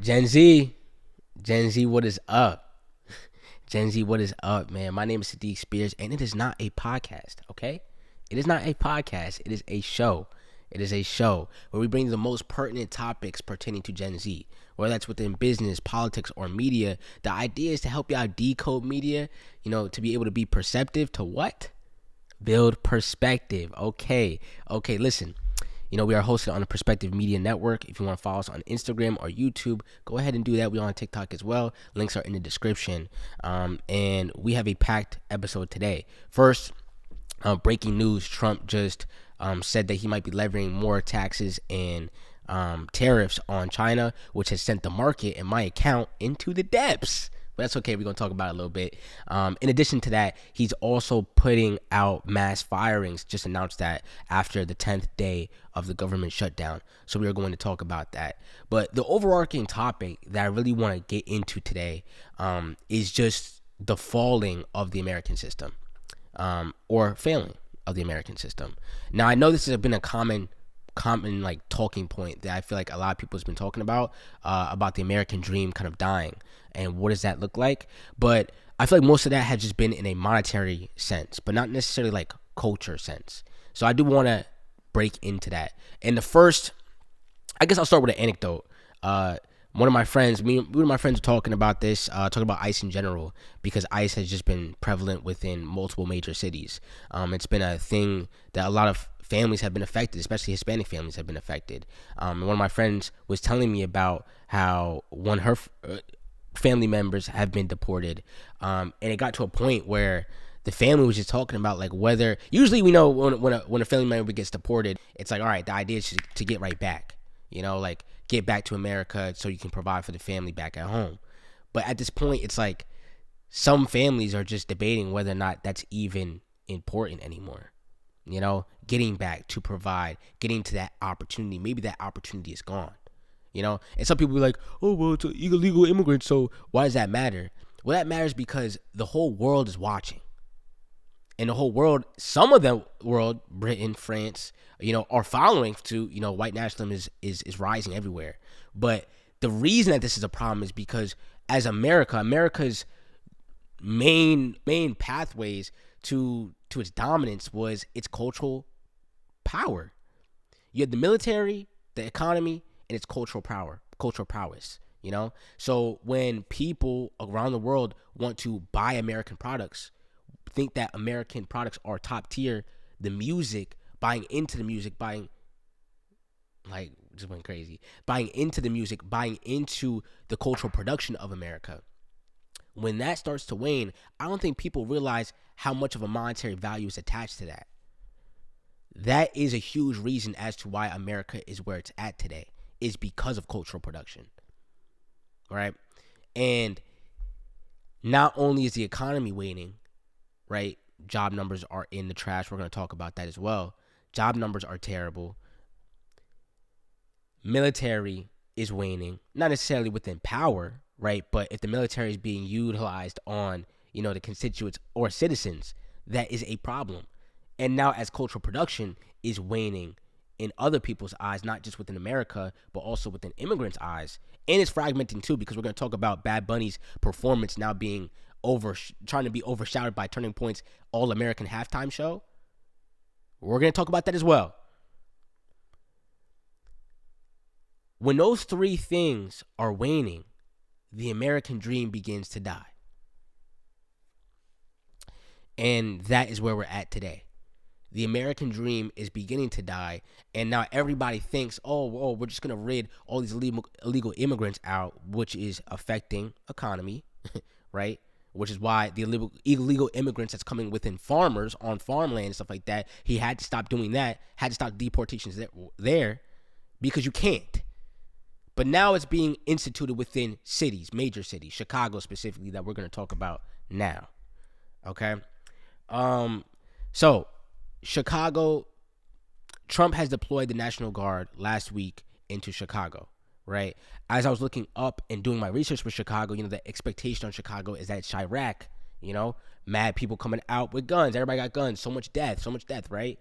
Gen Z, Gen Z, what is up? Gen Z, what is up, man? My name is Sadiq Spears, and it is not a podcast, okay? It is not a podcast. It is a show. It is a show where we bring the most pertinent topics pertaining to Gen Z, whether that's within business, politics, or media. The idea is to help y'all decode media, to be able to be perceptive to what? Build perspective. Okay, listen. We are hosted on the Perspective Media Network. If you want to follow us on Instagram or YouTube, go ahead and do that. We're on TikTok as well. Links are in the description. And we have a packed episode today. First, breaking news. Trump just said that he might be levying more taxes and tariffs on China, which has sent the market and my account into the depths. But that's okay. We're going to talk about it a little bit. In addition to that, he's also putting out mass firings, just announced that after the 10th day of the government shutdown. So we are going to talk about that. But the overarching topic that I really want to get into today is just the falling of the American system, or failing of the American system. Now, I know this has been a common like talking point that I feel like a lot of people has been talking about the American dream kind of dying and what does that look like. But I feel like most of that has just been in a monetary sense, but not necessarily like culture sense. So I do want to break into that. And the first, I guess I'll start with an anecdote. One of my friends, me and my friends are talking about this, talking about ICE in general, because ICE has just been prevalent within multiple major cities. It's been a thing that a lot of families have been affected, especially Hispanic families have been affected. And one of my friends was telling me about how one of her family members have been deported. And it got to a point where the family was just talking about like whether, usually we know when a family member gets deported, it's like, all right, the idea is to get right back, like get back to America so you can provide for the family back at home. But at this point, it's like some families are just debating whether or not that's even important anymore. Getting back to provide, getting to that opportunity. Maybe that opportunity is gone, and some people be like, oh, well, it's illegal immigrants, so why does that matter? Well, that matters because the whole world is watching. And the whole world, some of the world, Britain, France, are following to, white nationalism is rising everywhere. But the reason that this is a problem is because as America's main pathways to its dominance was its cultural power. You had the military, the economy, and its cultural prowess. So when people around the world want to buy American products, think that American products are top tier, the music, buying into the music, buying into the music, buying into the cultural production of America. When that starts to wane, I don't think people realize how much of a monetary value is attached to that. That is a huge reason as to why America is where it's at today, is because of cultural production, right? And not only is the economy waning, right? Job numbers are in the trash. We're going to talk about that as well. Job numbers are terrible. Military is waning, not necessarily within power, right? But if the military is being utilized on, the constituents or citizens, that is a problem. And now as cultural production is waning in other people's eyes, not just within America, but also within immigrants' eyes. And it's fragmenting too, because we're going to talk about Bad Bunny's performance now being trying to be overshadowed by Turning Point's All-American halftime show. We're going to talk about that as well. When those three things are waning, the American dream begins to die. And that is where we're at today. The American dream is beginning to die, and now everybody thinks, oh, we're just going to rid all these illegal immigrants out, which is affecting economy, right? Which is why the illegal immigrants that's coming within farmers on farmland and stuff like that, he had to stop doing that, had to stop deportations there because you can't. But now it's being instituted within cities, major cities, Chicago specifically, that we're going to talk about now. Okay? So Chicago, Trump has deployed the National Guard last week into Chicago, right? As I was looking up and doing my research for Chicago, the expectation on Chicago is that it's Chirac, mad people coming out with guns. Everybody got guns. So much death, right?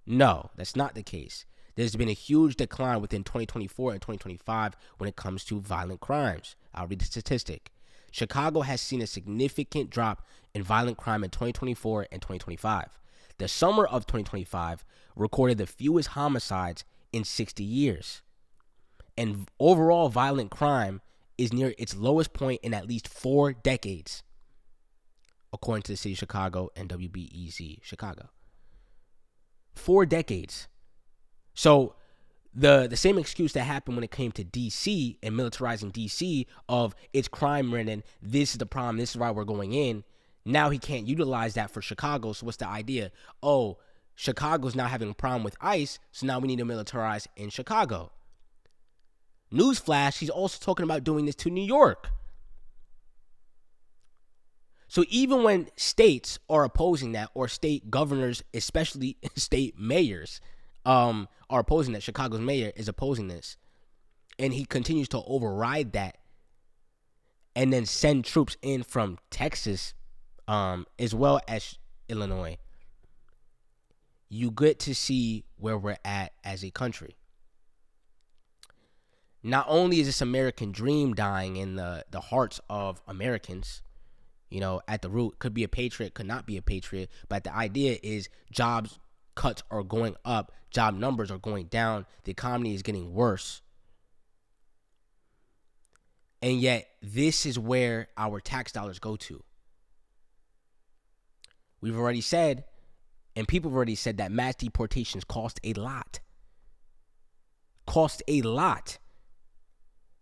No, that's not the case. There's been a huge decline within 2024 and 2025 when it comes to violent crimes. I'll read the statistic. Chicago has seen a significant drop in violent crime in 2024 and 2025. The summer of 2025 recorded the fewest homicides in 60 years. And overall violent crime is near its lowest point in at least 4 decades, according to the city of Chicago and WBEZ Chicago. 4 decades. So the same excuse that happened when it came to D.C. and militarizing D.C. of it's crime-ridden, this is the problem, this is why we're going in. Now he can't utilize that for Chicago. So what's the idea? Oh, Chicago's now having a problem with ICE, so now we need to militarize in Chicago. Newsflash, he's also talking about doing this to New York. So even when states are opposing that, or state governors, especially state mayors, are opposing that, Chicago's mayor is opposing this, and he continues to override that and then send troops in from Texas, as well as Illinois, you get to see where we're at as a country. Not only is this American dream dying in the hearts of Americans, at the root, could be a patriot, could not be a patriot, but the idea is jobs cuts are going up, job numbers are going down, the economy is getting worse. And yet, this is where our tax dollars go to. We've already said, and people have already said, that mass deportations cost a lot. Cost a lot.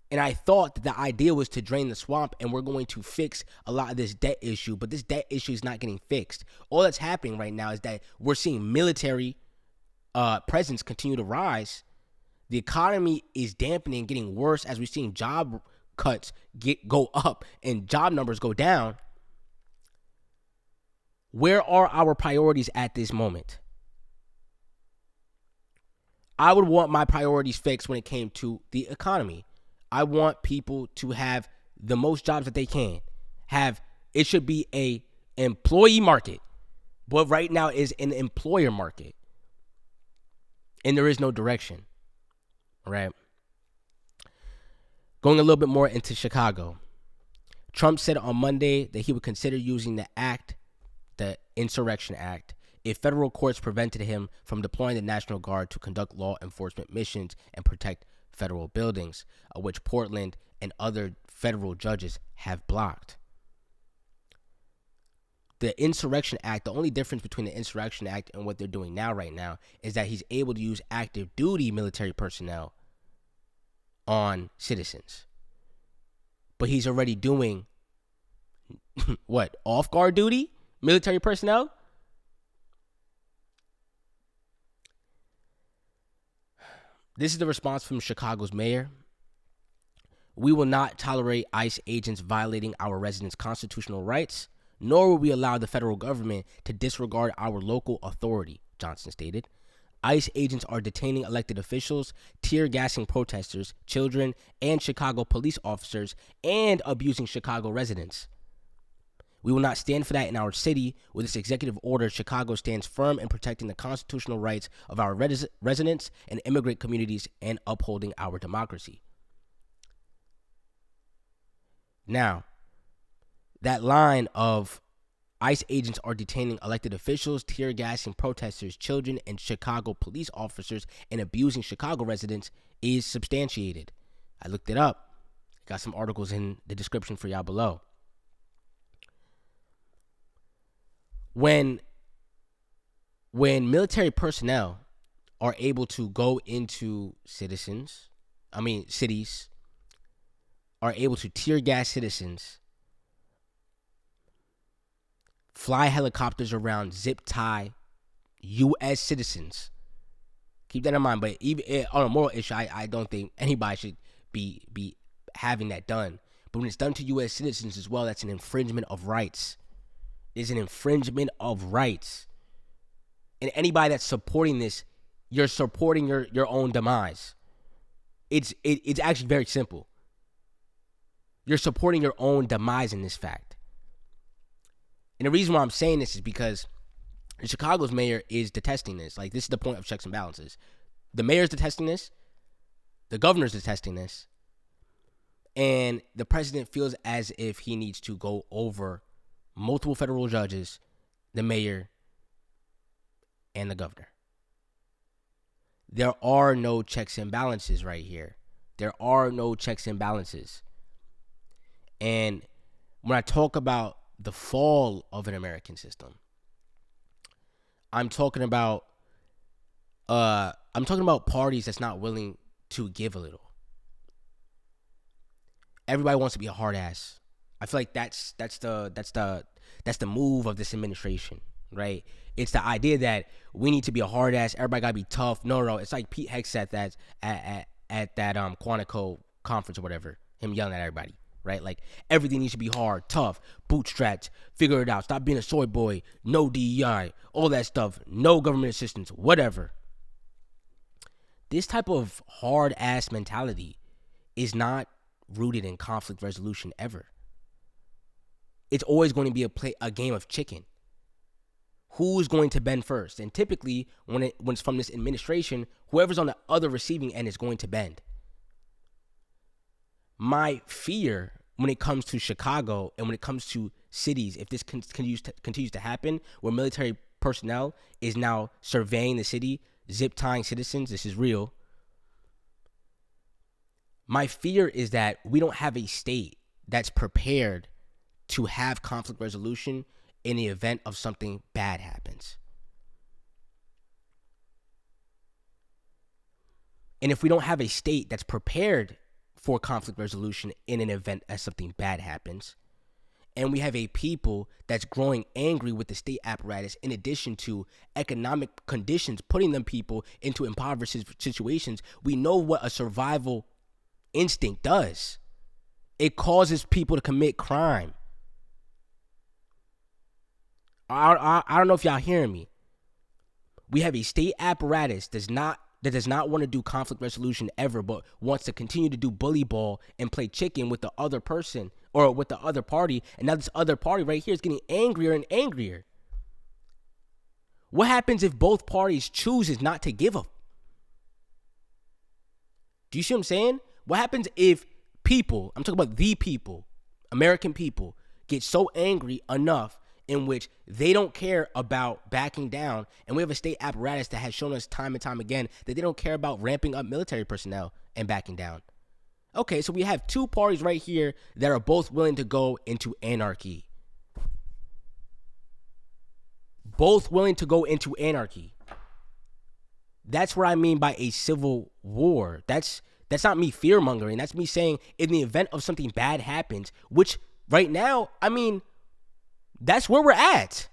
And I thought that the idea was to drain the swamp and we're going to fix a lot of this debt issue, but this debt issue is not getting fixed. All that's happening right now is that we're seeing military presence continue to rise. The economy is dampening, getting worse as we're seeing job cuts go up and job numbers go down. Where are our priorities at this moment? I would want my priorities fixed when it came to the economy. I want people to have the most jobs that they can have. It should be a employee market. But right now is an employer market. And there is no direction. All right. Going a little bit more into Chicago. Trump said on Monday that he would consider using the Insurrection Act, if federal courts prevented him from deploying the National Guard to conduct law enforcement missions and protect federal buildings, which Portland and other federal judges have blocked. The Insurrection Act, the only difference between the Insurrection Act and what they're doing right now, is that he's able to use active duty military personnel on citizens. But he's already doing what? Off-guard duty military personnel? This is the response from Chicago's mayor. We will not tolerate ICE agents violating our residents' constitutional rights, nor will we allow the federal government to disregard our local authority, Johnson stated. ICE agents are detaining elected officials, tear gassing protesters, children, and Chicago police officers, and abusing Chicago residents. We will not stand for that in our city. With this executive order, Chicago stands firm in protecting the constitutional rights of our residents and immigrant communities and upholding our democracy. Now, that line of ICE agents are detaining elected officials, tear gassing protesters, children, and Chicago police officers, and abusing Chicago residents is substantiated. I looked it up. Got some articles in the description for y'all below. When military personnel are able to go into cities, are able to tear gas citizens, fly helicopters around, zip tie U.S. citizens. Keep that in mind. But even on a moral issue, I don't think anybody should be having that done. But when it's done to U.S. citizens as well, that's an infringement of rights. It's an infringement of rights. And anybody that's supporting this, you're supporting your own demise. It's actually very simple. You're supporting your own demise in this fact. And the reason why I'm saying this is because Chicago's mayor is detesting this. Like, this is the point of checks and balances. The mayor's detesting this. The governor's detesting this. And the president feels as if he needs to go over multiple federal judges, the mayor, and the governor. There are no checks and balances right here. There are no checks and balances. And when I talk about the fall of an American system, I'm talking about parties that's not willing to give a little. Everybody wants to be a hard ass. I feel like that's the move of this administration, right? It's the idea that we need to be a hard ass. Everybody gotta be tough. No. It's like Pete Hex at that Quantico conference or whatever. Him yelling at everybody, right? Like everything needs to be hard, tough, bootstrapped, figure it out. Stop being a soy boy. No DEI, all that stuff. No government assistance, whatever. This type of hard ass mentality is not rooted in conflict resolution ever. It's always going to be a game of chicken. Who's going to bend first? And typically, when it's from this administration, whoever's on the other receiving end is going to bend. My fear when it comes to Chicago and when it comes to cities, if this continues to happen, where military personnel is now surveying the city, zip tying citizens, this is real. My fear is that we don't have a state that's prepared to have conflict resolution in the event of something bad happens. And if we don't have a state that's prepared for conflict resolution in an event as something bad happens, and we have a people that's growing angry with the state apparatus in addition to economic conditions, putting them people into impoverished situations, we know what a survival instinct does. It causes people to commit crime. I don't know if y'all hearing me. We have a state apparatus that does not want to do conflict resolution ever, but wants to continue to do bully ball and play chicken with the other person or with the other party. And now this other party right here is getting angrier and angrier. What happens if both parties chooses not to give up? Do you see what I'm saying? What happens if people, I'm talking about the people, American people, get so angry enough in which they don't care about backing down, and we have a state apparatus that has shown us time and time again that they don't care about ramping up military personnel and backing down. Okay, so we have two parties right here that are both willing to go into anarchy. Both willing to go into anarchy. That's what I mean by a civil war. That's not me fear-mongering. That's me saying in the event of something bad happens, which right now, I mean, that's where we're at.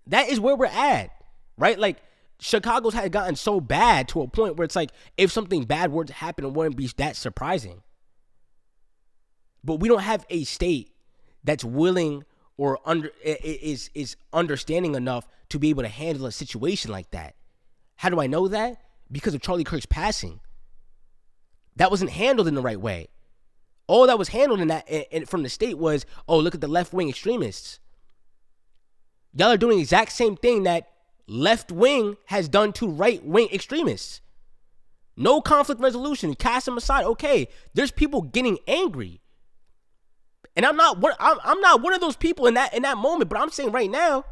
That is where we're at, right? Like, Chicago's had gotten so bad to a point where it's like, if something bad were to happen, it wouldn't be that surprising. But we don't have a state that's willing or is understanding enough to be able to handle a situation like that. How do I know that? Because of Charlie Kirk's passing. That wasn't handled in the right way. All that was handled in that from the state was, oh, look at the left-wing extremists. Y'all are doing the exact same thing that left wing has done to right wing extremists. No conflict resolution. Cast them aside. Okay, there's people getting angry, and I'm not one of those people in that moment. But I'm saying right now,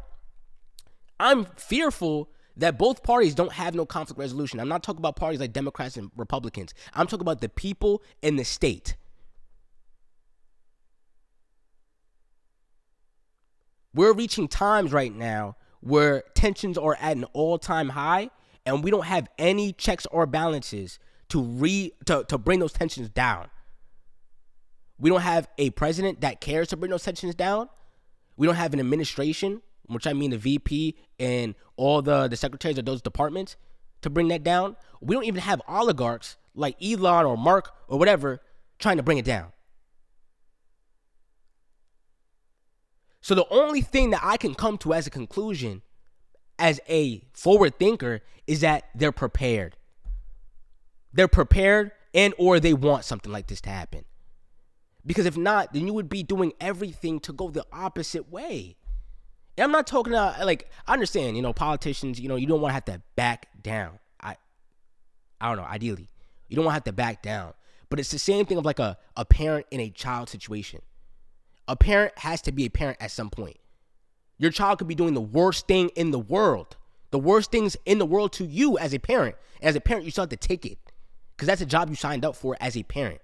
I'm fearful that both parties don't have no conflict resolution. I'm not talking about parties like Democrats and Republicans. I'm talking about the people in the state. We're reaching times right now where tensions are at an all-time high, and we don't have any checks or balances to bring those tensions down. We don't have a president that cares to bring those tensions down. We don't have an administration, which I mean the VP and all the secretaries of those departments, to bring that down. We don't even have oligarchs like Elon or Mark or whatever trying to bring it down. So the only thing that I can come to as a conclusion as a forward thinker is that they're prepared. They're prepared and or they want something like this to happen. Because if not, then you would be doing everything to go the opposite way. And I'm not talking about, like, I understand, politicians, you don't want to have to back down. I don't know, ideally. You don't want to have to back down. But it's the same thing of like a parent in a child situation. A parent has to be a parent at some point. Your child could be doing the worst thing in the world. The worst things in the world to you as a parent. As a parent, you still have to take it. Because that's a job you signed up for as a parent.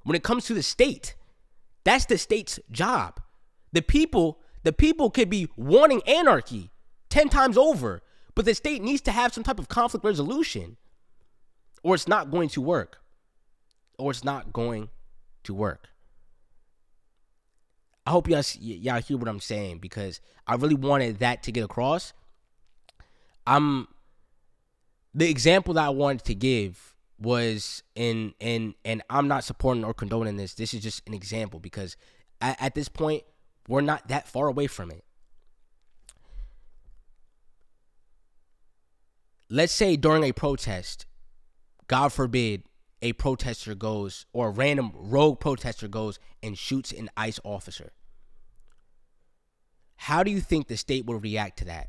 When it comes to the state, that's the state's job. The people could be wanting anarchy 10 times over, but the state needs to have some type of conflict resolution, or it's not going to work. I hope y'all hear what I'm saying, because I really wanted that to get across. The example that I wanted to give was and I'm not supporting or condoning this. This is just an example, because at this point, we're not that far away from it. Let's say during a protest, God forbid, a protester goes, or a random rogue protester goes and shoots an ICE officer. How do you think the state will react to that?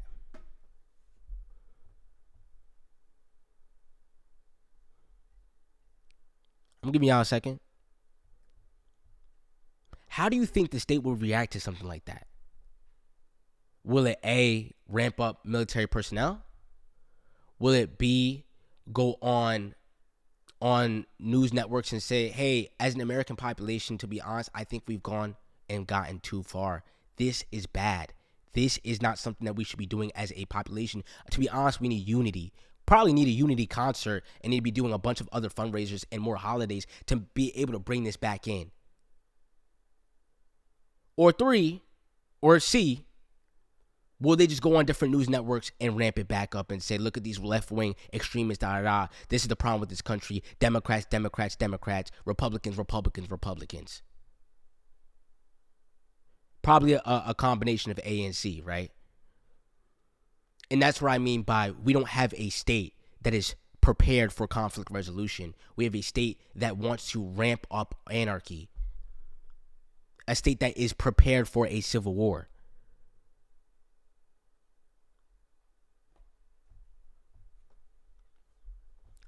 I'm giving y'all a second. How do you think the state will react to something like that? Will it A, ramp up military personnel? Will it B, go on news networks and say, hey, as an American population, to be honest, I think we've gone and gotten too far. This is bad. This is not something that we should be doing as a population. To be honest, we need unity. Probably need a unity concert and need to be doing a bunch of other fundraisers and more holidays to be able to bring this back in. Or 3, or C, will they just go on different news networks and ramp it back up and say, look at these left-wing extremists, This is the problem with this country. Democrats, Republicans. Probably a combination of A and C, right? And that's what I mean by we don't have a state that is prepared for conflict resolution. We have a state that wants to ramp up anarchy. A state that is prepared for a civil war.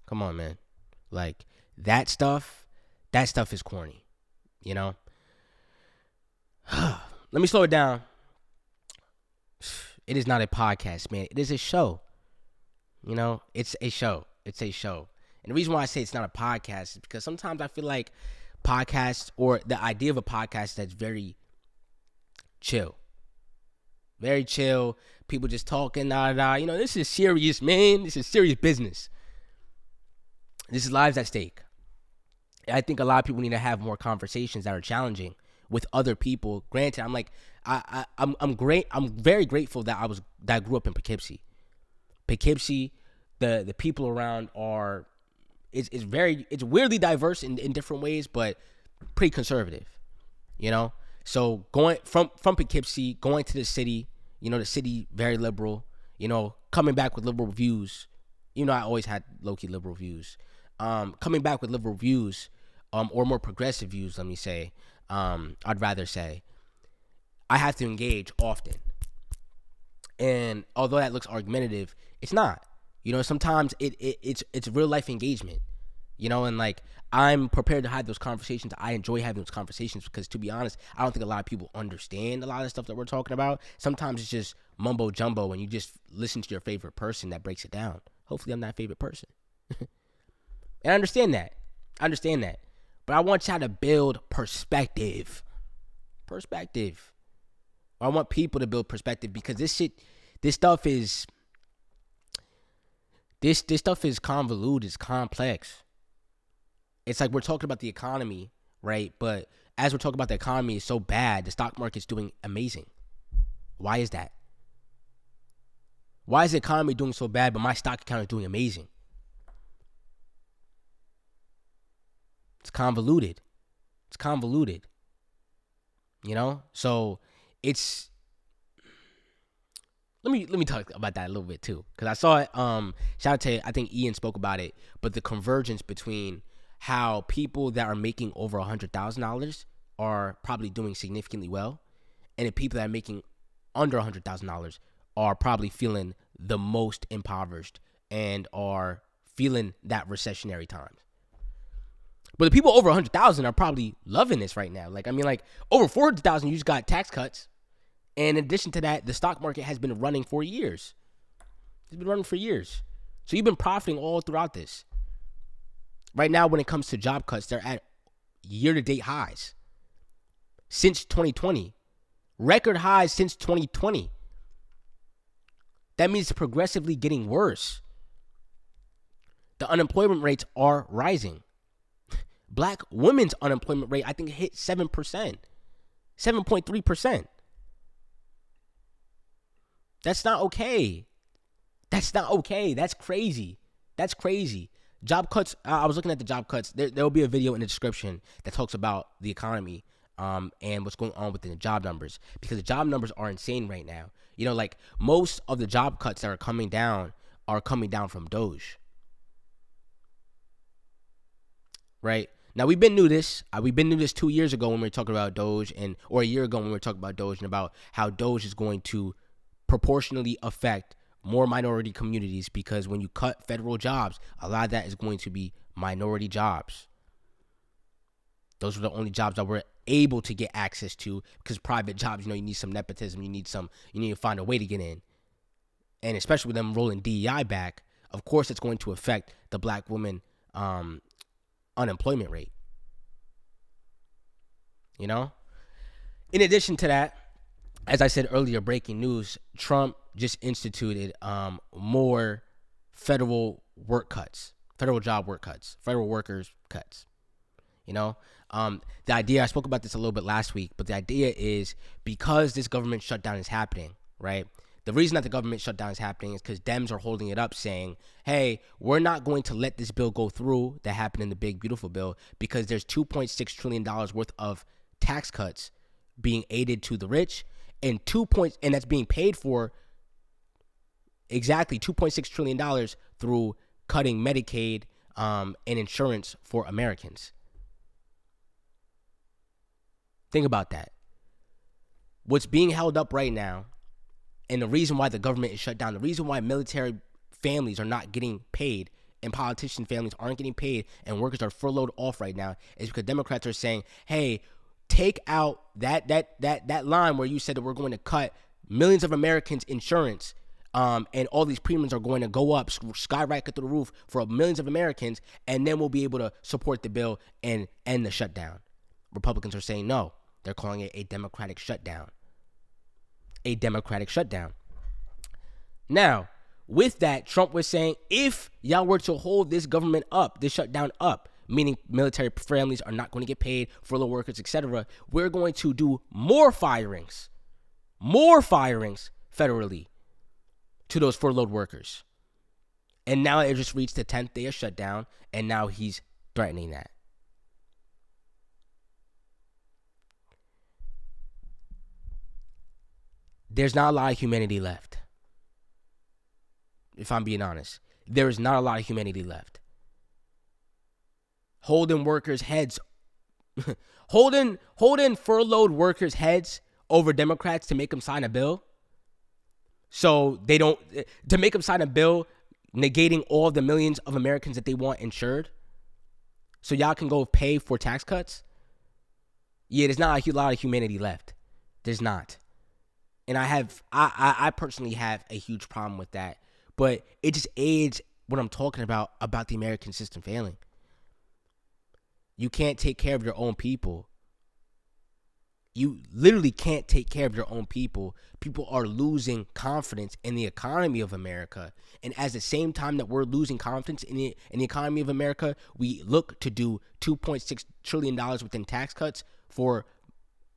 Come on, man. Like, that stuff is corny, you know? Let me slow it down. It is not a podcast, man. It is a show. You know, it's a show. And the reason why I say it's not a podcast is because sometimes I feel like podcasts, or the idea of a podcast, that's very chill. Very chill. People just talking, You know, this is serious, man. This is serious business. This is lives at stake. I think a lot of people need to have more conversations that are challenging with other people. Granted, I'm great. I'm very grateful that I grew up in Poughkeepsie. The people around are it's weirdly diverse in different ways, but pretty conservative. You know, so going from Poughkeepsie, going to the city, you know, the city very liberal. You know, coming back with liberal views. You know, I always had low-key liberal views. Coming back with liberal views, or more progressive views, let me say, I'd rather say, I have to engage often. And although that looks argumentative, it's not. You know, sometimes it's real life engagement. You know, and like, I'm prepared to have those conversations. I enjoy having those conversations because, to be honest, I don't think a lot of people understand a lot of the stuff that we're talking about. Sometimes it's just mumbo jumbo and you just listen to your favorite person that breaks it down. Hopefully I'm that favorite person. And I understand that. But I want y'all to build perspective. I want people to build perspective, because this stuff is convoluted, it's complex. It's like we're talking about the economy, right? But as we're talking about the economy, it's so bad, the stock market's doing amazing. Why is that? Why is the economy doing so bad, but my stock account is doing amazing? It's convoluted. You know? So it's, let me talk about that a little bit too. Because I saw it, shout out to, I think Ian spoke about it, but the convergence between how people that are making over $100,000 are probably doing significantly well, and the people that are making under $100,000 are probably feeling the most impoverished and are feeling that recessionary times. But the people over 100,000 are probably loving this right now. Like, I mean, like, over 400,000, you just got tax cuts. And in addition to that, the stock market has been running for years. It's been running for years. So you've been profiting all throughout this. Right now, when it comes to job cuts, they're at year-to-date highs since 2020. Record highs since 2020. That means it's progressively getting worse. The unemployment rates are rising. Black women's unemployment rate, I think, hit 7%, 7.3%. That's not okay. That's not okay. That's crazy. That's crazy. Job cuts, I was looking at the job cuts. There will be a video in the description that talks about the economy and what's going on within the job numbers, because the job numbers are insane right now. You know, like, most of the job cuts that are coming down from Doge. Right? Now, we've been new this. We've been new this 2 years ago when we were talking about Doge, or a year ago when we were talking about Doge, and about how Doge is going to proportionally affect more minority communities, because when you cut federal jobs, a lot of that is going to be minority jobs. Those were the only jobs that we're able to get access to, because private jobs, you know, you need some nepotism, you need to find a way to get in. And especially with them rolling DEI back, of course it's going to affect the black woman unemployment rate. You know? In addition to that, as I said earlier, breaking news, Trump just instituted more federal work cuts, federal job work cuts, federal workers cuts. You know, the idea, I spoke about this a little bit last week, but the idea is, because this government shutdown is happening, right? The reason that the government shutdown is happening is because Dems are holding it up, saying, hey, we're not going to let this bill go through that happened in the big, beautiful bill, because there's $2.6 trillion worth of tax cuts being aided to the rich, and and that's being paid for exactly $2.6 trillion through cutting Medicaid and insurance for Americans. Think about that. What's being held up right now, and the reason why the government is shut down, the reason why military families are not getting paid and politician families aren't getting paid and workers are furloughed off right now, is because Democrats are saying, hey, take out that line where you said that we're going to cut millions of Americans' insurance, and all these premiums are going to go up, skyrocket through the roof for millions of Americans, and then we'll be able to support the bill and end the shutdown. Republicans are saying no. They're calling it a Democratic shutdown. A Democratic shutdown. Now, with that, Trump was saying, if y'all were to hold this government up, this shutdown up, meaning military families are not going to get paid, furlough workers, etc., we're going to do more firings federally to those furloughed workers. And now it just reached the 10th day of shutdown, and now he's threatening that. There's not a lot of humanity left. If I'm being honest, there is not a lot of humanity left. Holding workers' heads, holding furloughed workers' heads over Democrats to make them sign a bill. So they don't, to make them sign a bill negating all the millions of Americans that they want insured. So y'all can go pay for tax cuts. Yeah, there's not a lot of humanity left. There's not. And I personally have a huge problem with that. But it just aids what I'm talking about the American system failing. You can't take care of your own people. You literally can't take care of your own people. People are losing confidence in the economy of America. And at the same time that we're losing confidence in the economy of America, we look to do $2.6 trillion within tax cuts for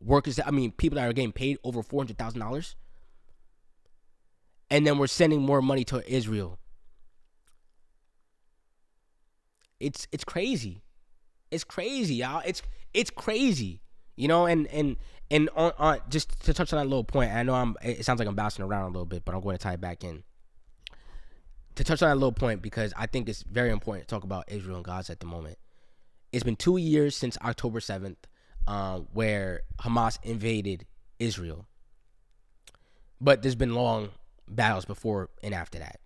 workers, people that are getting paid over $400,000. And then we're sending more money to Israel. It's crazy. It's crazy, y'all. It's crazy. You know, and on just to touch on that little point, I know it sounds like I'm bouncing around a little bit, but I'm going to tie it back in. To touch on that little point, because I think it's very important to talk about Israel and Gaza at the moment. It's been 2 years since October 7th, where Hamas invaded Israel. But there's been long battles before and after that.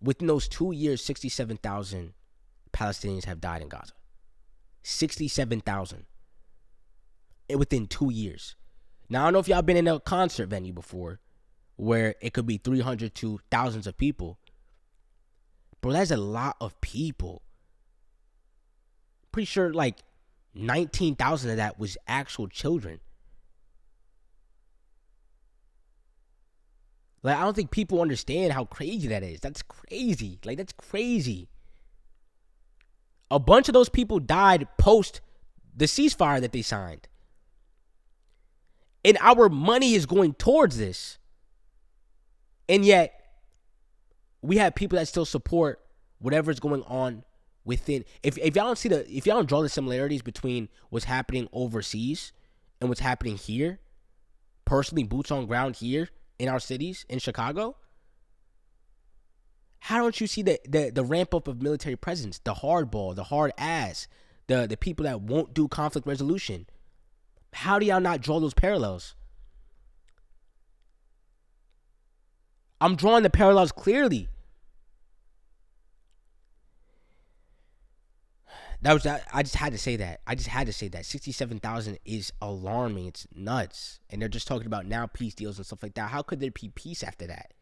Within those 2 years, 67,000 Palestinians have died in Gaza. 67,000 within 2 years. Now, I don't know if y'all been in a concert venue before where it could be 300 to thousands of people. Bro, that's a lot of people. Pretty sure like 19,000 of that was actual children. Like, I don't think people understand how crazy that is. That's crazy. Like, that's crazy. A bunch of those people died post the ceasefire that they signed. And our money is going towards this. And yet, we have people that still support whatever's going on within. If y'all don't draw the similarities between what's happening overseas and what's happening here, personally, boots on ground here in our cities, in Chicago, how don't you see the ramp up of military presence, the hardball, the hard ass, the people that won't do conflict resolution? How do y'all not draw those parallels? I'm drawing the parallels clearly. I just had to say that. 67,000 is alarming. It's nuts. And they're just talking about now peace deals and stuff like that. How could there be peace after that?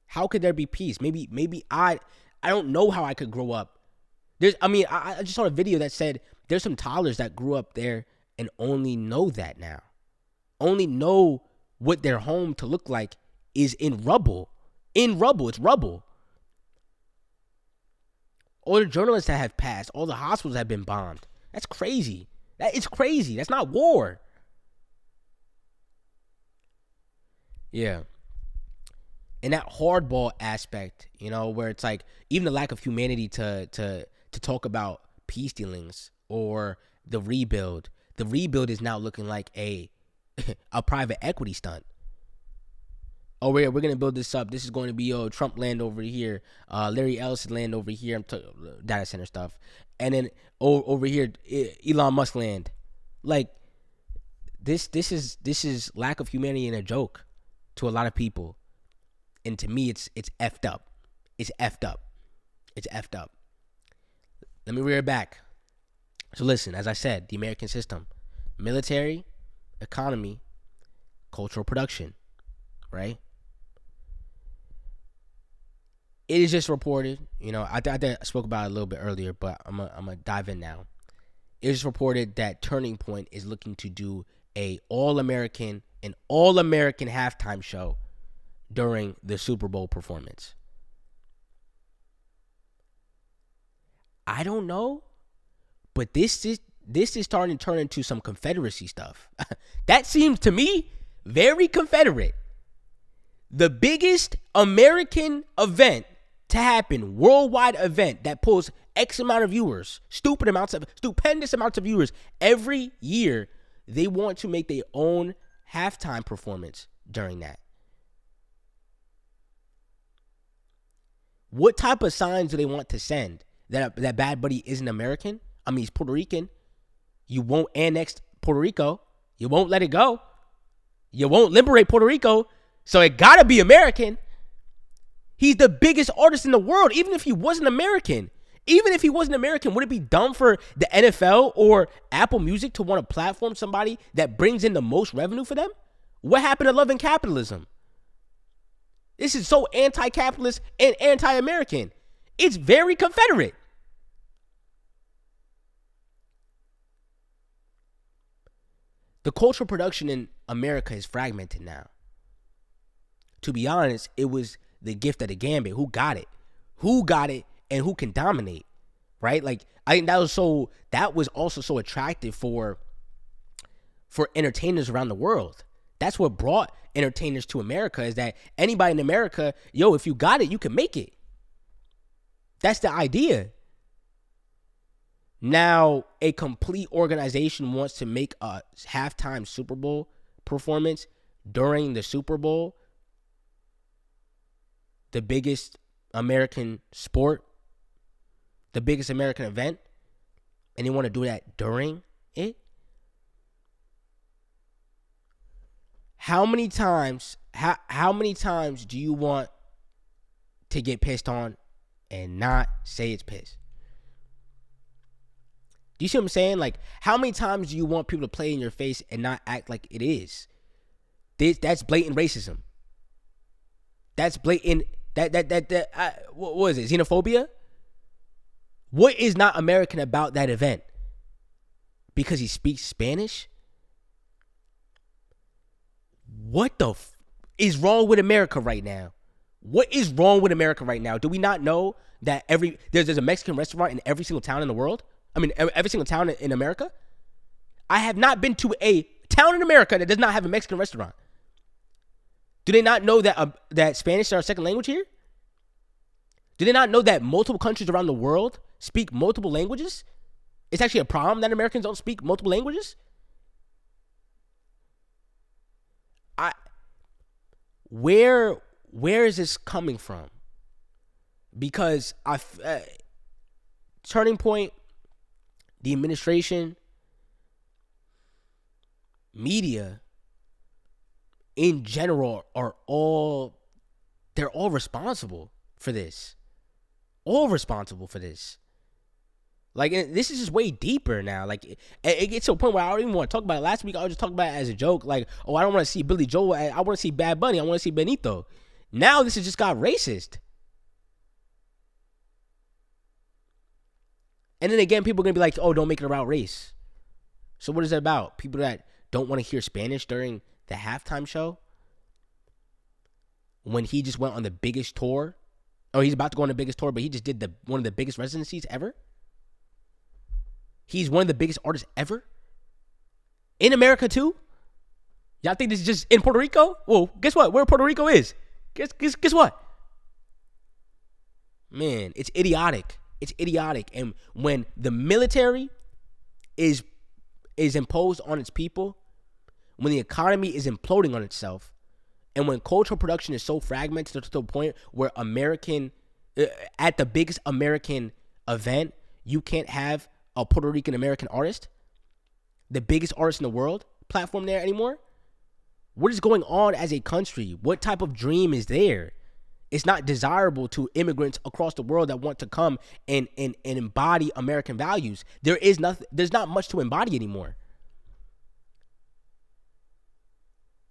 How could there be peace? Maybe I don't know how I could grow up. I just saw a video that said there's some toddlers that grew up there and only know that now. Only know what their home to look like is in rubble. It's rubble. All the journalists that have passed, all the hospitals have been bombed. That's crazy. That is crazy. That's not war. Yeah. And that hardball aspect, where it's like even the lack of humanity to talk about peace dealings or the rebuild. The rebuild is now looking like a private equity stunt. Oh, we're going to build this up. This is going to be Trump land over here, Larry Ellison land over here, data center stuff. And then over here, Elon Musk land. Like, this is lack of humanity and a joke to a lot of people. And to me, it's effed up. It's effed up. It's effed up. Let me rear it back. So listen, as I said, the American system, military, economy, cultural production, right? It is just reported, I spoke about it a little bit earlier, but I'm gonna dive in now. It is reported that Turning Point is looking to do an all-American halftime show during the Super Bowl performance. I don't know, but this is starting to turn into some Confederacy stuff. That seems to me very Confederate. The biggest American event to happen, worldwide event that pulls X amount of viewers, stupendous amounts of viewers every year, they want to make their own halftime performance during that. What type of signs do they want to send? That Bad Buddy isn't American? I mean, he's Puerto Rican. You won't annex Puerto Rico. You won't let it go. You won't liberate Puerto Rico. So it gotta be American. He's the biggest artist in the world, even if he wasn't American. Even if he wasn't American, would it be dumb for the NFL or Apple Music to want to platform somebody that brings in the most revenue for them? What happened to loving capitalism? This is so anti-capitalist and anti-American. It's very Confederate. The cultural production in America is fragmented now. To be honest, it was the gift of the gambit. Who got it? Who got it and who can dominate? Right? Like, I think that was also so attractive for entertainers around the world. That's what brought entertainers to America, is that anybody in America, if you got it, you can make it. That's the idea. Now, a complete organization wants to make a halftime Super Bowl performance during the Super Bowl, the biggest American sport, the biggest American event, and they want to do that during it. How many times do you want to get pissed on and not say it's pissed. Do you see what I'm saying? Like, how many times do you want people to play in your face and not act like it is? That's blatant racism. That's blatant. What was it? Xenophobia? What is not American about that event? Because he speaks Spanish? What the is wrong with America right now? What is wrong with America right now? Do we not know that there's a Mexican restaurant in every single town in the world? I mean, every single town in America? I have not been to a town in America that does not have a Mexican restaurant. Do they not know that Spanish is our second language here? Do they not know that multiple countries around the world speak multiple languages? It's actually a problem that Americans don't speak multiple languages? Where is this coming from? Because turning point, the administration, media in general they're all responsible for this. All responsible for this. Like, this is just way deeper now. Like, it gets to a point where I don't even want to talk about it. Last week, I was just talking about it as a joke. Like, oh, I don't want to see Billy Joel. I want to see Bad Bunny. I want to see Benito. Now, this has just got racist. And then again, people are going to be like, oh, don't make it about race. So what is it about? People that don't want to hear Spanish during the halftime show? When he just went on the biggest tour? Oh, he's about to go on the biggest tour, but he just did one of the biggest residencies ever? He's one of the biggest artists ever? In America, too? Y'all think this is just in Puerto Rico? Well, guess what? Where Puerto Rico is? Guess what? Man, it's idiotic. It's idiotic. And when the military is imposed on its people, when the economy is imploding on itself, and when cultural production is so fragmented to the point where at the biggest American event, you can't have a Puerto Rican American artist, the biggest artist in the world, platform there anymore? What is going on as a country? What type of dream is there? It's not desirable to immigrants across the world that want to come and embody American values. There's not much to embody anymore.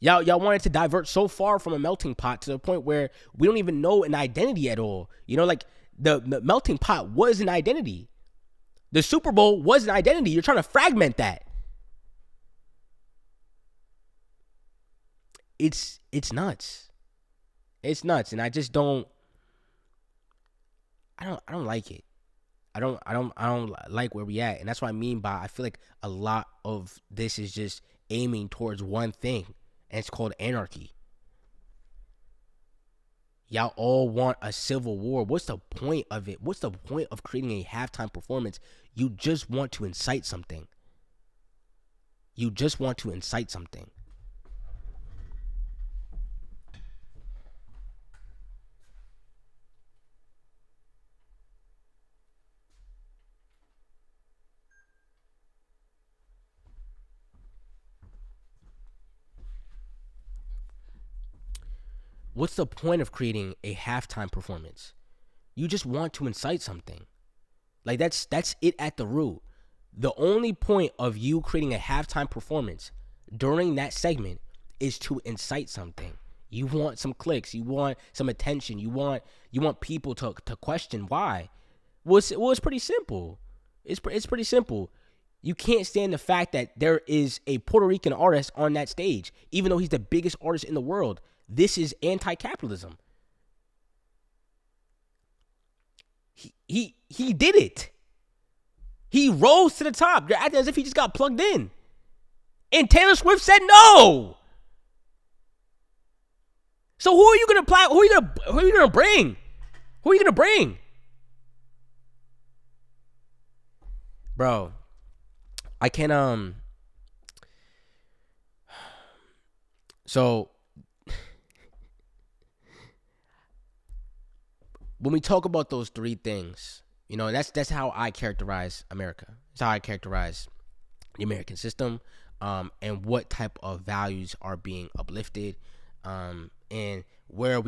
Y'all wanted to divert so far from a melting pot to the point where we don't even know an identity at all. You know, like the melting pot was an identity. The Super Bowl was an identity. You're trying to fragment that. It's nuts. It's nuts, and I just don't. I don't like it. I don't like where we at, and that's what I mean by I feel like a lot of this is just aiming towards one thing, and it's called anarchy. Y'all all want a civil war. What's the point of it? What's the point of creating a halftime performance? You just want to incite something. You just want to incite something. What's the point of creating a halftime performance? You just want to incite something. Like that's it at the root. The only point of you creating a halftime performance during that segment is to incite something. You want some clicks, you want some attention, you want people to question why. Well, it's pretty simple. It's pretty simple. You can't stand the fact that there is a Puerto Rican artist on that stage, even though he's the biggest artist in the world. This is anti-capitalism. He did it. He rose to the top. You're acting as if he just got plugged in. And Taylor Swift said no. So who are you gonna apply? Who are you gonna bring? Who are you gonna bring? Bro, I can so when we talk about those three things, you know, that's how I characterize America. That's how I characterize the American system, and what type of values are being uplifted, and where are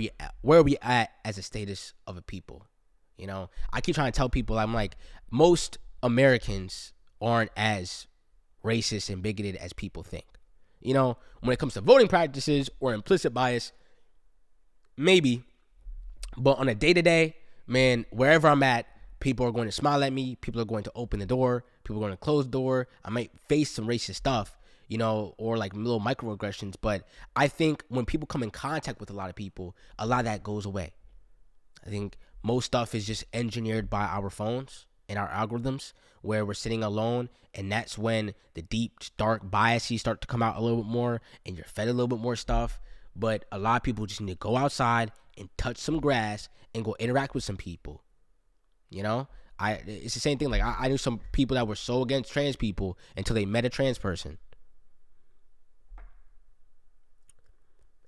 we at as a status of a people? You know, I keep trying to tell people, I'm like, most Americans aren't as racist and bigoted as people think. You know, when it comes to voting practices or implicit bias, maybe, but on a day-to-day, man, wherever I'm at, people are going to smile at me. People are going to open the door. People are going to close the door. I might face some racist stuff, you know, or like little microaggressions. But I think when people come in contact with a lot of that goes away. I think most stuff is just engineered by our phones and our algorithms, where we're sitting alone, and that's when the deep, dark biases start to come out a little bit more, and you're fed a little bit more stuff. But a lot of people just need to go outside and touch some grass and go interact with some people. You know, it's the same thing. Like I knew some people that were so against trans people until they met a trans person.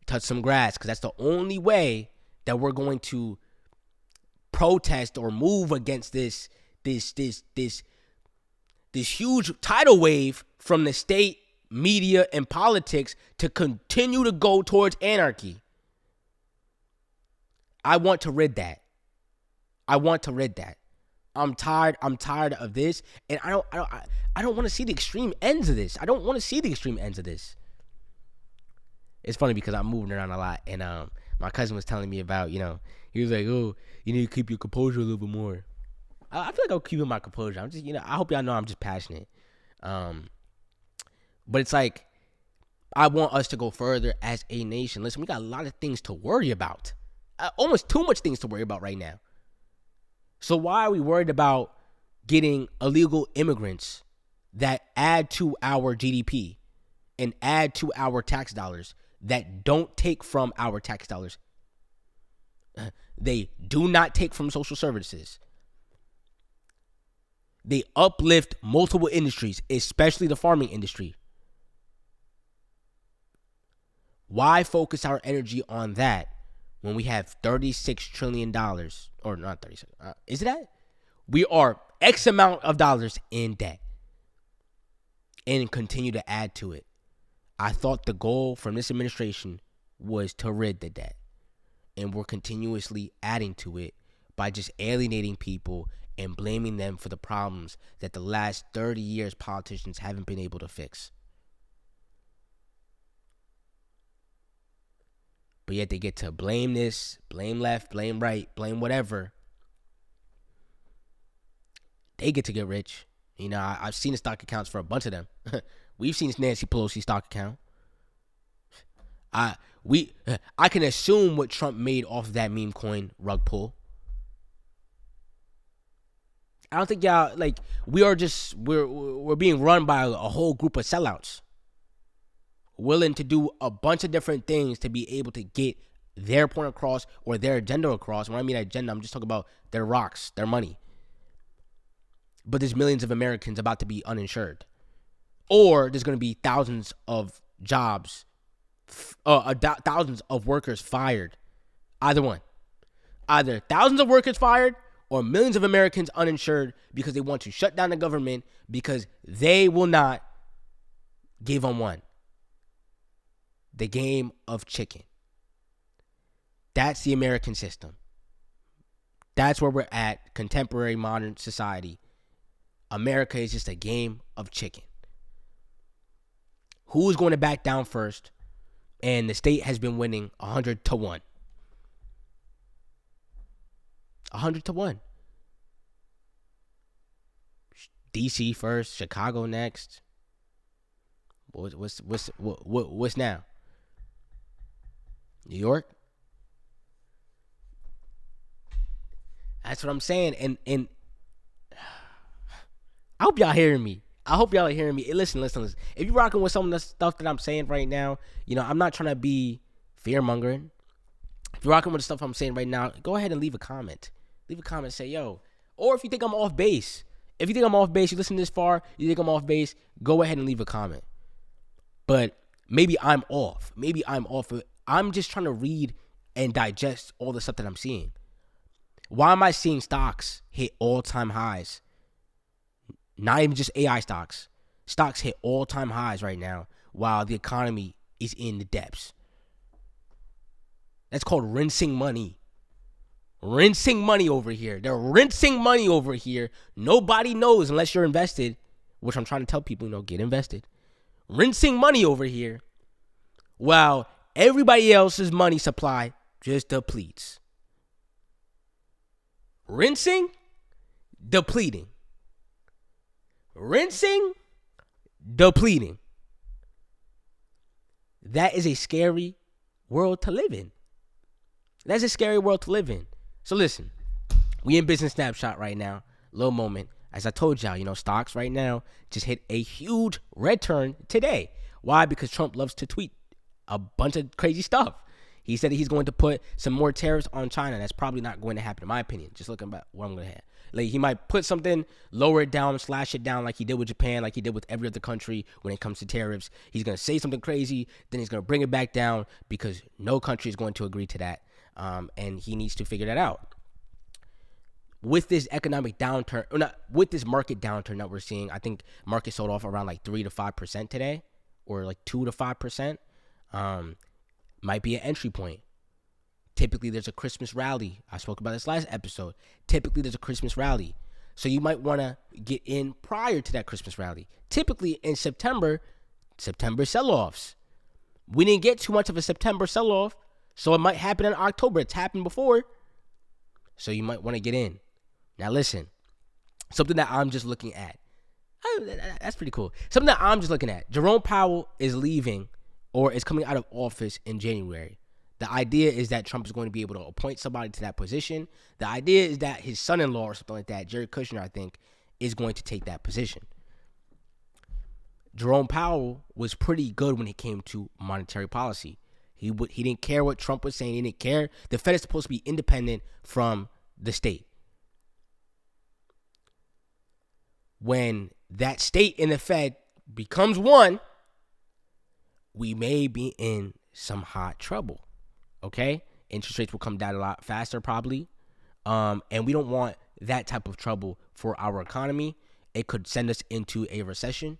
Touch some grass, because that's the only way that we're going to protest or move against this huge tidal wave from the state, media, and politics to continue to go towards anarchy. I want to rid that. I'm tired of this, and I don't want to see the extreme ends of this. It's funny because I'm moving around a lot, and my cousin was telling me about, you know, he was like, oh, you need to keep your composure a little bit more. I feel like I'm keeping my composure. I'm just, you know, I hope y'all know I'm just passionate. But it's like, I want us to go further as a nation. Listen, we got a lot of things to worry about. Almost too much things to worry about right now. So why are we worried about getting illegal immigrants that add to our GDP and add to our tax dollars that don't take from our tax dollars? They do not take from social services. They uplift multiple industries, especially the farming industry. Why focus our energy on that when we have $36 trillion, or not 36, is it that? We are X amount of dollars in debt and continue to add to it. I thought the goal from this administration was to rid the debt, and we're continuously adding to it by just alienating people and blaming them for the problems that the last 30 years politicians haven't been able to fix. But yet they get to blame this, blame left, blame right, blame whatever. They get to get rich. You know, I've seen the stock accounts for a bunch of them. We've seen Nancy Pelosi's stock account. I can assume what Trump made off of that meme coin rug pull. I don't think y'all, like, we're being run by a whole group of sellouts, willing to do a bunch of different things to be able to get their point across or their agenda across. When I mean agenda, I'm just talking about their rocks, their money. But there's millions of Americans about to be uninsured. Or there's going to be thousands of jobs, thousands of workers fired. Either one. Either thousands of workers fired or millions of Americans uninsured because they want to shut down the government because they will not give them one. The game of chicken. That's the American system. That's where we're at, contemporary modern society. America is just a game of chicken. Who's going to back down first? And the state has been winning 100-1. 100-1. DC first, Chicago next. What's now? New York? That's what I'm saying. And I hope y'all hearing me. Listen. If you're rocking with some of the stuff that I'm saying right now, you know, I'm not trying to be fear-mongering. If you're rocking with the stuff I'm saying right now, go ahead and leave a comment. Leave a comment, say, yo. Or if you think I'm off base. You listen this far, you think I'm off base, go ahead and leave a comment. But maybe I'm off. I'm just trying to read and digest all the stuff that I'm seeing. Why am I seeing stocks hit all-time highs? Not even just AI stocks. Stocks hit all-time highs right now while the economy is in the depths. That's called rinsing money. Rinsing money over here. They're rinsing money over here. Nobody knows unless you're invested, which I'm trying to tell people, get invested. Rinsing money over here while everybody else's money supply just depletes. Rinsing, depleting. Rinsing, depleting. That is a scary world to live in. That's a scary world to live in. So listen, we in business snapshot right now. Little moment. As I told y'all, stocks right now just hit a huge red turn today. Why? Because Trump loves to tweet a bunch of crazy stuff. He said that he's going to put some more tariffs on China. That's probably not going to happen, in my opinion. Just looking at what I'm going to have. Like, he might put something, lower it down, slash it down like he did with Japan, like he did with every other country when it comes to tariffs. He's going to say something crazy, then he's going to bring it back down because no country is going to agree to that. And he needs to figure that out. With this economic downturn, or not, with this market downturn that we're seeing, I think market sold off around like 3 to 5% today, or like 2 to 5%. Might be an entry point. Typically, there's a Christmas rally. I spoke about this last episode. Typically, there's a Christmas rally. So you might want to get in prior to that Christmas rally. Typically, in September sell-offs. We didn't get too much of a September sell-off, so it might happen in October. It's happened before. So you might want to get in. Now, listen. Something that I'm just looking at. That's pretty cool. Something that I'm just looking at. Jerome Powell is leaving or is coming out of office in January. The idea is that Trump is going to be able to appoint somebody to that position. The idea is that his son-in-law or something like that, Jared Kushner, I think, is going to take that position. Jerome Powell was pretty good when it came to monetary policy. He didn't care what Trump was saying. He didn't care. The Fed is supposed to be independent from the state. When that state and the Fed becomes one, we may be in some hot trouble. Okay? Interest rates will come down a lot faster probably. And we don't want that type of trouble for our economy. It could send us into a recession.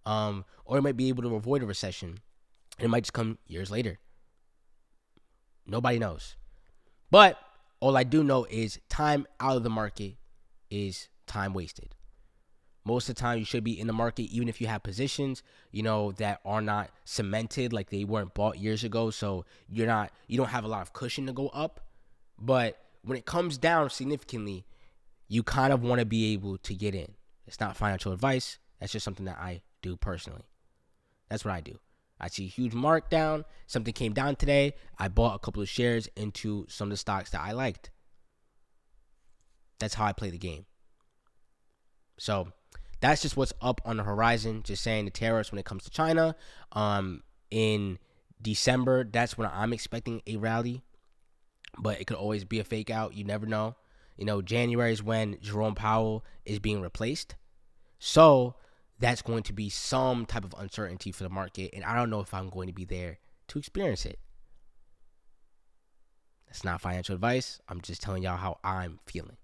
Or it might be able to avoid a recession. And it might just come years later. Nobody knows. But all I do know is time out of the market is time wasted. Most of the time, you should be in the market, even if you have positions, that are not cemented, like they weren't bought years ago. So you don't have a lot of cushion to go up. But when it comes down significantly, you kind of want to be able to get in. It's not financial advice. That's just something that I do personally. That's what I do. I see a huge markdown. Something came down today. I bought a couple of shares into some of the stocks that I liked. That's how I play the game. So that's just what's up on the horizon. Just saying the tariffs when it comes to China. In December, that's when I'm expecting a rally. But it could always be a fake out. You never know. January is when Jerome Powell is being replaced. So that's going to be some type of uncertainty for the market. And I don't know if I'm going to be there to experience it. That's not financial advice. I'm just telling y'all how I'm feeling.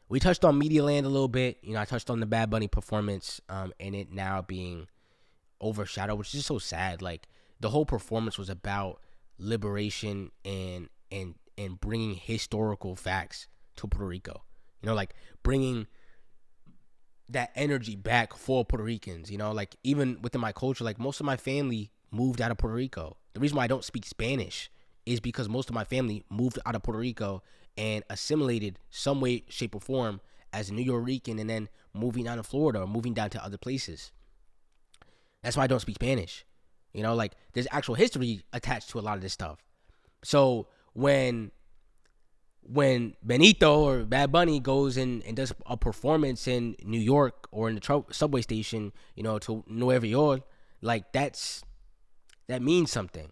We touched on Media Land a little bit. I touched on the Bad Bunny performance and it now being overshadowed, which is just so sad. Like, the whole performance was about liberation and bringing historical facts to Puerto Rico. Like bringing that energy back for Puerto Ricans. Like even within my culture, like most of my family moved out of Puerto Rico. The reason why I don't speak Spanish is because most of my family moved out of Puerto Rico and assimilated some way, shape, or form as a New Yorican and then moving down to Florida or moving down to other places. That's why I don't speak Spanish. Like there's actual history attached to a lot of this stuff. So when Benito or Bad Bunny goes and does a performance in New York or in the subway station, to Nueva York, like that means something.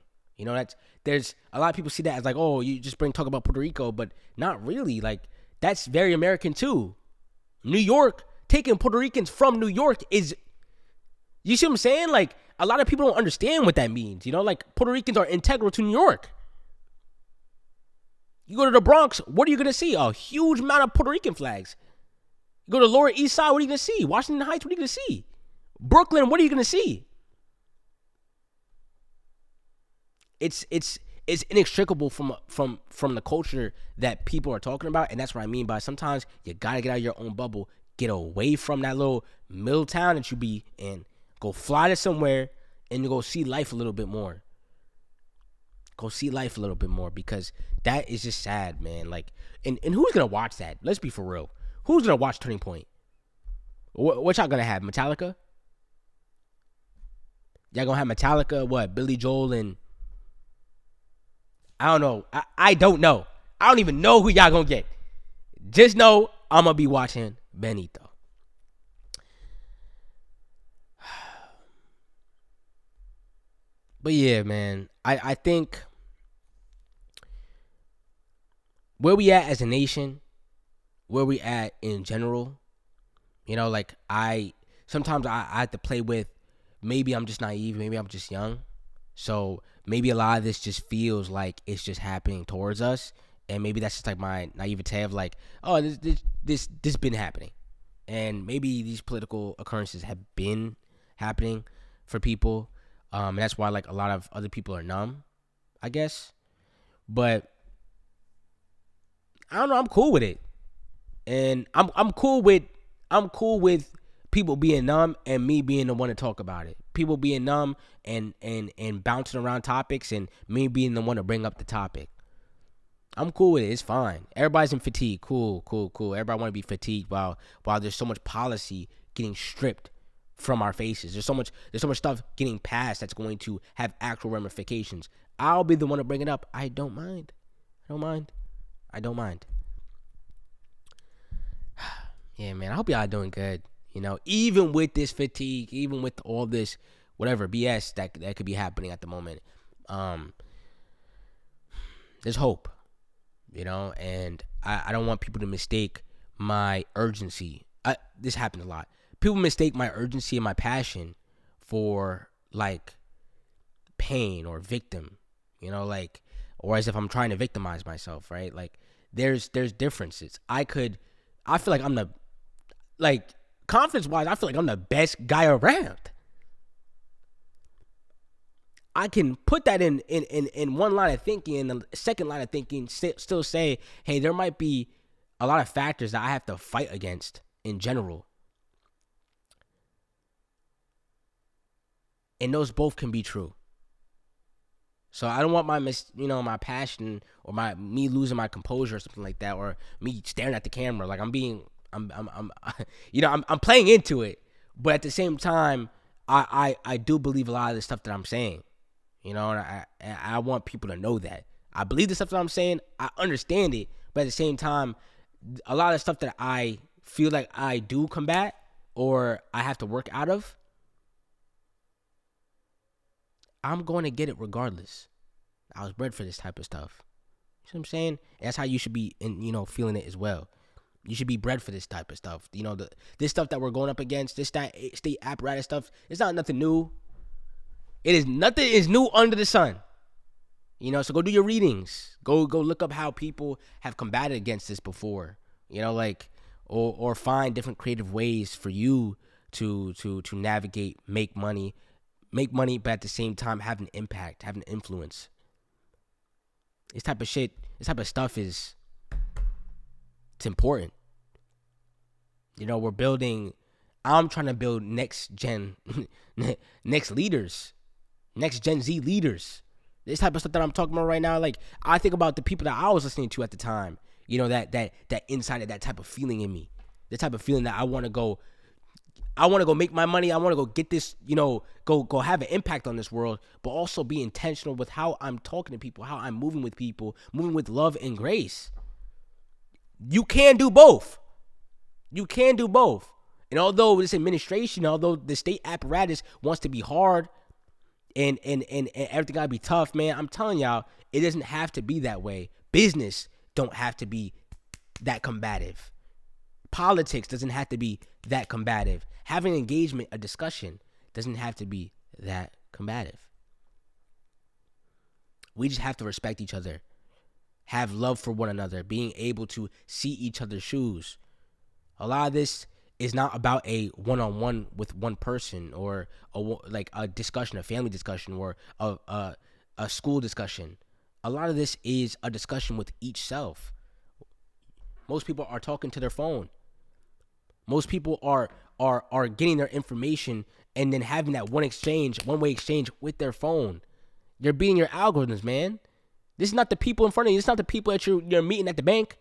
There's a lot of people see that as like, oh, you just talk about Puerto Rico, but not really. Like that's very American too. New York, taking Puerto Ricans from New York is, you see what I'm saying? Like a lot of people don't understand what that means. Like Puerto Ricans are integral to New York. You go to the Bronx, what are you going to see? A huge amount of Puerto Rican flags. You go to the Lower East Side, what are you going to see? Washington Heights, what are you going to see? Brooklyn, what are you going to see? it's inextricable from the culture that people are talking about, and that's what I mean by sometimes you gotta get out of your own bubble, get away from that little middle town that you be in, go fly to somewhere and go see life a little bit more. Go see life a little bit more, because that is just sad, man. Like, and who's gonna watch that? Let's be for real. Who's gonna watch Turning Point? What y'all gonna have? Metallica? Y'all gonna have Metallica? What? Billy Joel and I don't know. I don't know. I don't even know who y'all gonna get. Just know I'm gonna be watching Benito. But yeah, man, I think where we at as a nation, where we at in general, like sometimes I have to play with, maybe I'm just naive, maybe I'm just young. So maybe a lot of this just feels like it's just happening towards us. And maybe that's just like my naivete of like, oh, this been happening. And maybe these political occurrences have been happening for people. And that's why like a lot of other people are numb, I guess. But I don't know, I'm cool with it. And I'm cool with people being numb and me being the one to talk about it. People being numb and bouncing around topics and me being the one to bring up the topic. I'm cool with it. It's fine. Everybody's in fatigue. Cool. Everybody want to be fatigued while there's so much policy getting stripped from our faces. There's so much stuff getting passed that's going to have actual ramifications. I'll be the one to bring it up. I don't mind. Yeah, man. I hope y'all doing good. Even with this fatigue, even with all this whatever BS that could be happening at the moment, there's hope. And I don't want people to mistake my urgency. This happens a lot. People mistake my urgency and my passion for like pain or victim, or as if I'm trying to victimize myself, right? Like there's differences. I feel like I'm the, like, confidence wise, I feel like I'm the best guy around. I can put that in one line of thinking, and the second line of thinking still say, hey, there might be a lot of factors that I have to fight against in general. And those both can be true. So I don't want my passion or me losing my composure or something like that, or me staring at the camera like I'm playing into it. But at the same time, I do believe a lot of the stuff that I'm saying. And I want people to know that I believe the stuff that I'm saying. I understand it, but at the same time, a lot of stuff that I feel like I do combat or I have to work out of, I'm going to get it regardless. I was bred for this type of stuff. You know what I'm saying? And that's how you should be, feeling it as well. You should be bred for this type of stuff. This stuff that we're going up against, this state apparatus stuff, it's not nothing new. Nothing is new under the sun. So go do your readings. Go look up how people have combated against this before. Or find different creative ways for you to navigate, make money, but at the same time have an impact, have an influence. This type of stuff it's important. I'm trying to build next gen leaders, next Gen Z leaders. This type of stuff that I'm talking about right now, like I think about the people that I was listening to at the time, that inside of that type of feeling in me, the type of feeling that I want to go make my money. I want to go get this, go have an impact on this world, but also be intentional with how I'm talking to people, how I'm moving with people, moving with love and grace. You can do both. And although this administration, although the state apparatus wants to be hard and everything gotta be tough, man, I'm telling y'all, it doesn't have to be that way. Business don't have to be that combative. Politics doesn't have to be that combative. Having engagement, a discussion, doesn't have to be that combative. We just have to respect each other, have love for one another, being able to see each other's shoes. A lot of this is not about a one-on-one with one person or a discussion, a family discussion, or a school discussion. A lot of this is a discussion with each self. Most people are talking to their phone. Most people are getting their information and then having that one way exchange with their phone. You're beating your algorithms, man. This is not the people in front of you. This is not the people that you're meeting at the bank.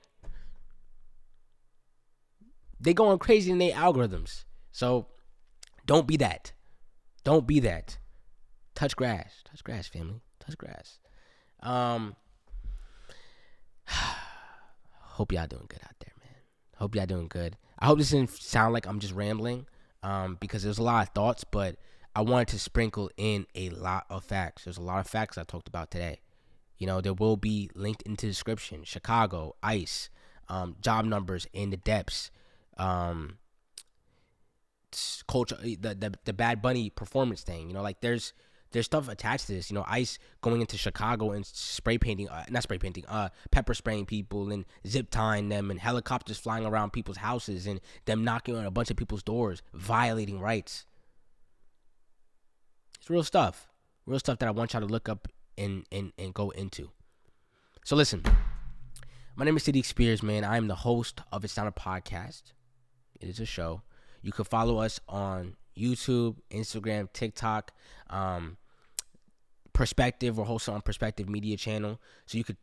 They going crazy in their algorithms. So don't be that. Don't be that. Touch grass. Touch grass, family. Touch grass. Hope y'all doing good out there, man. Hope y'all doing good. I hope this didn't sound like I'm just rambling, because there's a lot of thoughts, but I wanted to sprinkle in a lot of facts. There's a lot of facts I talked about today. There will be linked into the description. Chicago, ICE, job numbers in the depths, culture, the Bad Bunny performance thing. There's stuff attached to this. ICE going into Chicago and pepper spraying people and zip tying them, and helicopters flying around people's houses and them knocking on a bunch of people's doors, violating rights. It's real stuff that I want y'all to look up and go into. So listen, my name is Sadiq Spears, man. I am the host of It's Not a Podcast. It is a show. You can follow us on YouTube, Instagram, TikTok, Perspective. We're hosted on Perspective Media Channel. So you could,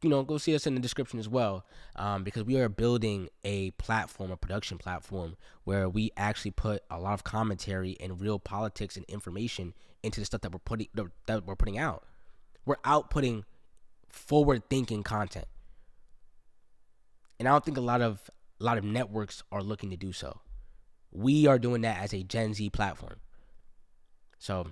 go see us in the description as well, because we are building a production platform where we actually put a lot of commentary and real politics and information into the stuff that we're putting out. We're outputting forward-thinking content, and I don't think a lot of networks are looking to do so. We are doing that as a Gen Z platform. So,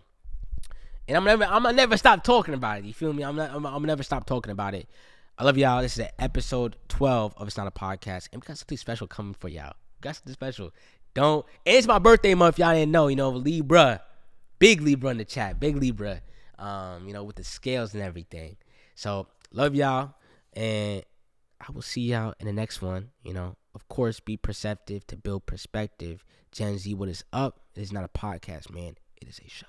and I'm gonna never stop talking about it. You feel me? I'm gonna never stop talking about it. I love y'all. This is episode 12 of It's Not a Podcast, and we got something special coming for y'all. We got something special. And it's my birthday month. Y'all didn't know. Libra, big Libra in the chat, big Libra. With the scales and everything. So love y'all, and I will see y'all in the next one. Of course, be perceptive to build perspective. Gen Z, what is up? It is not a podcast, man. It is a show.